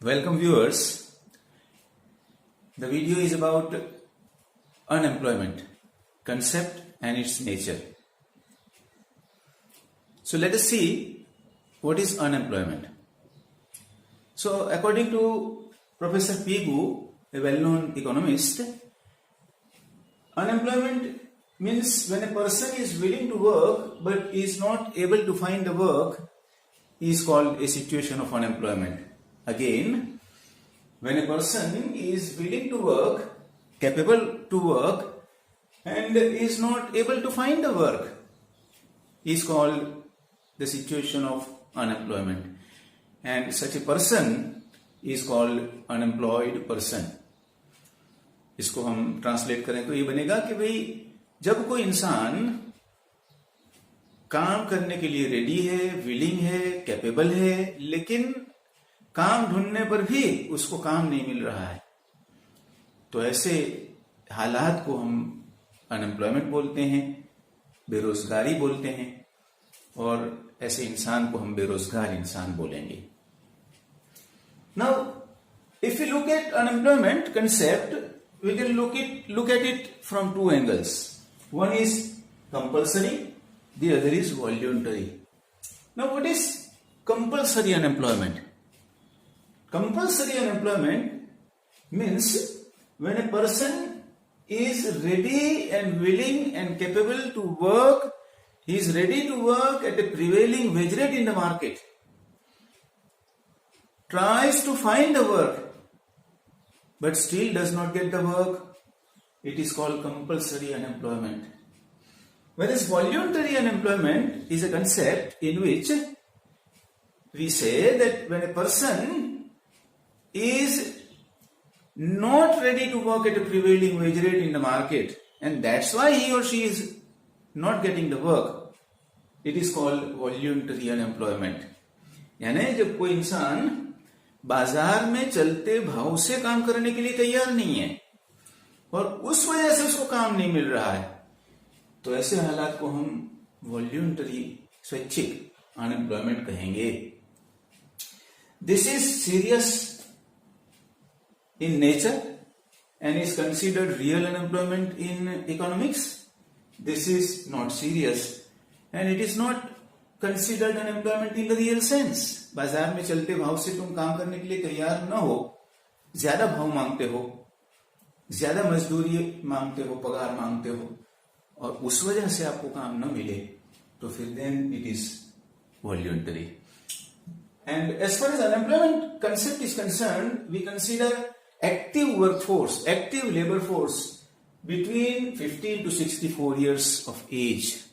Welcome viewers. The video is about unemployment, concept and its nature. So let us see what is unemployment. So according to Professor Pigou, a well-known economist, unemployment means when a person is willing to work but is not able to find the work is called a situation of unemployment. Again, when a person is willing to work, capable to work, and is not able to find the work, is called the situation of unemployment. And such a person is called unemployed person. इसको हम translate करें तो ये बनेगा कि भाई जब कोई इंसान काम करने के लिए रेडी है, विलिंग है, कैपेबल है, लेकिन काम ढूंढने पर भी उसको काम नहीं मिल रहा है, तो ऐसे हालात को हम अनएम्प्लॉयमेंट बोलते हैं, बेरोजगारी बोलते हैं, और ऐसे इंसान को हम बेरोजगार इंसान बोलेंगे. Now, if we look at unemployment concept, we can look at it from two angles. One is compulsory, the other is voluntary. Now, what is compulsory unemployment? Compulsory unemployment means when a person is ready and willing and capable to work, he is ready to work at a prevailing wage rate in the market, tries to find the work, but still does not get the work, it is called compulsory unemployment. Whereas voluntary unemployment is a concept in which we say that when a person is not ready to work at a prevailing wage rate in the market, and that's why he or she is not getting the work, it is called voluntary unemployment. यानी जब कोई इंसान बाजार में चलते भाव से काम करने के लिए तैयार नहीं है और उस वजह से उसको काम नहीं मिल रहा है, तो ऐसे हालात को हम वॉल्यूंटरी स्वैच्छिक अनएम्प्लॉयमेंट कहेंगे. This is serious in nature and is considered real unemployment in economics. This is not serious and it is not considered unemployment in the real sense. बाजार में चलते भाव से तुम काम करने के लिए तैयार न हो, ज्यादा भाव मांगते हो, ज्यादा मजदूरी मांगते हो, पगार मांगते हो, और उस वजह से आपको काम न मिले, तो फिर then it is voluntary. And as far as unemployment concept is concerned, we consider active workforce, active labor force between 15 to 64 years of age.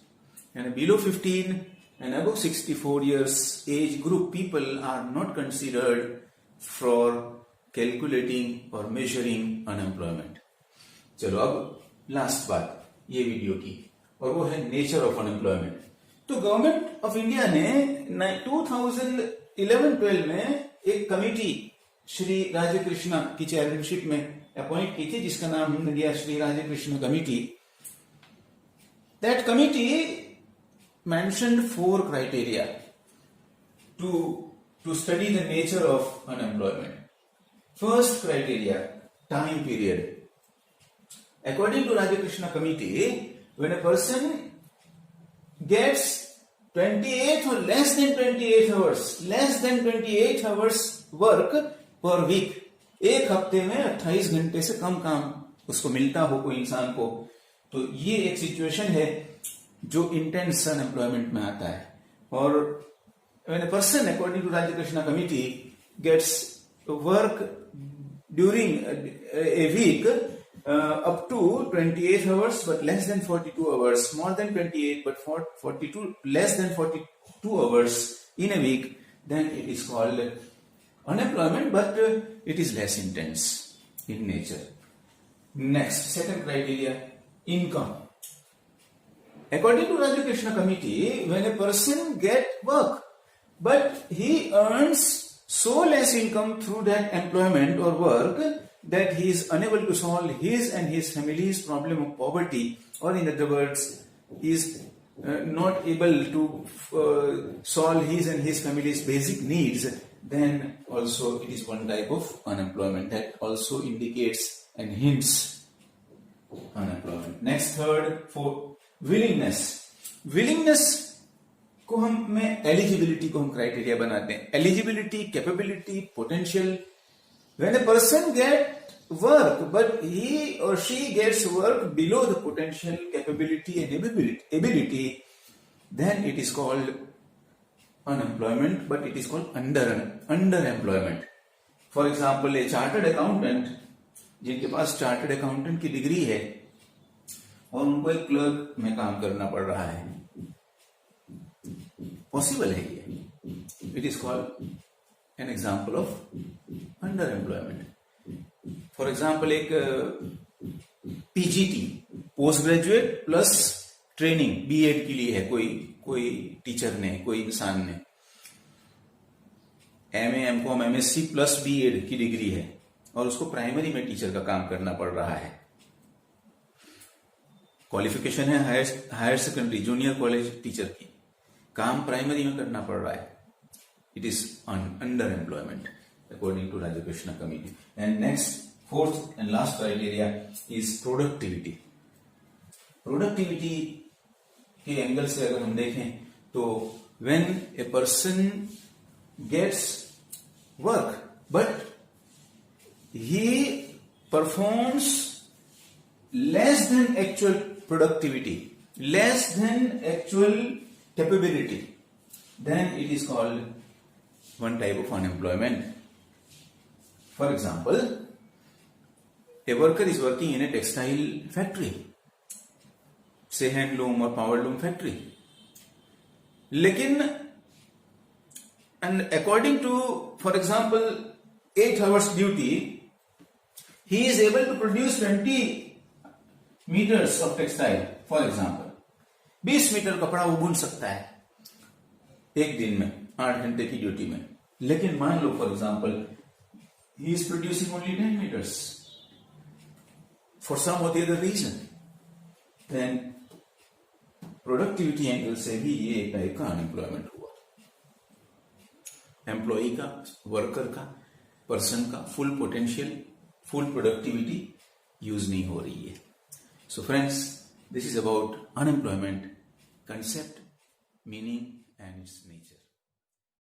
And below 15 and above 64 years age group people are not considered for calculating or measuring unemployment. चलो अब last बात ये video की, और वो है nature of unemployment. तो government of India ने 2011-12 में एक कमिटी श्री राजे कृष्णा की चेयरमैनशिप में अपॉइंट की थी, जिसका नाम हमने दिया Shri Raje Krishna committee. That committee mentioned 4 criteria to study the nature of unemployment. First criteria, time period. According to Raja Krishna committee, when a person gets 28 or less than 28 hours work per week, एक हफ्ते में 28 घंटे से कम काम उसको मिलता हो कोई इंसान को, तो ये एक सिचुएशन है जो इंटेंस अनएम्प्लॉयमेंट में आता है. और when a person according to Raja Krishna committee gets work during a week up to 28 hours but less than 42 hours, more than 28 but 42 less than 42 hours in a week, then it is called unemployment, but it is less intense in nature. Next, second criteria, income. According to Raja Krishna committee, when a person gets work, but he earns so less income through that employment or work that he is unable to solve his and his family's problem of poverty, or in other words, he is not able to solve his and his family's basic needs, then also it is one type of unemployment that also indicates and hints unemployment. Next, third, fourth, willingness. Willingness को में eligibility को हम criteria बनाते हैं. Eligibility, capability, potential. When a person get work but he or she gets work below the potential, capability and ability, then it is called unemployment, but it is called underemployment. For example, a chartered accountant, जिनके पास chartered accountant की degree है और उनको एक clerk में काम करना पड़ रहा है, पॉसिबल है ये. It is called an example of under employment. For example, एक PGT, post graduate plus training, BEd के लिए है. कोई टीचर ने, कोई इंसान ने MA, MCom, MSc plus BEd की डिग्री है और उसको प्राइमरी में टीचर का काम करना पड़ रहा है. क्वालिफिकेशन है higher secondary, junior college teacher की, काम प्राइमरी में करना पड़ रहा है. It is under employment according to Raja Krishna committee. And next, fourth and last criteria is productivity. Productivity के एंगल से अगर हम देखें तो when a person gets work but he performs less than actual productivity, less than actual capability, then it is called one type of unemployment. For example, a worker is working in a textile factory, say handloom or power loom factory, lekin and according to, for example, 8 hours duty, he is able to produce 20 meters of textile. For example, 20 metre कपड़ा वो बुन सकता है एक दिन में, 8 घंटे की ड्यूटी में. लेकिन मान लो for example he is producing only 10 meters for some or the other reason, then productivity angle से भी ये एक टाइप का अनएम्प्लॉयमेंट हुआ. एम्प्लॉई का, वर्कर का, पर्सन का full potential, full productivity use नहीं हो रही है. So friends, this is about unemployment concept, meaning and it's nature.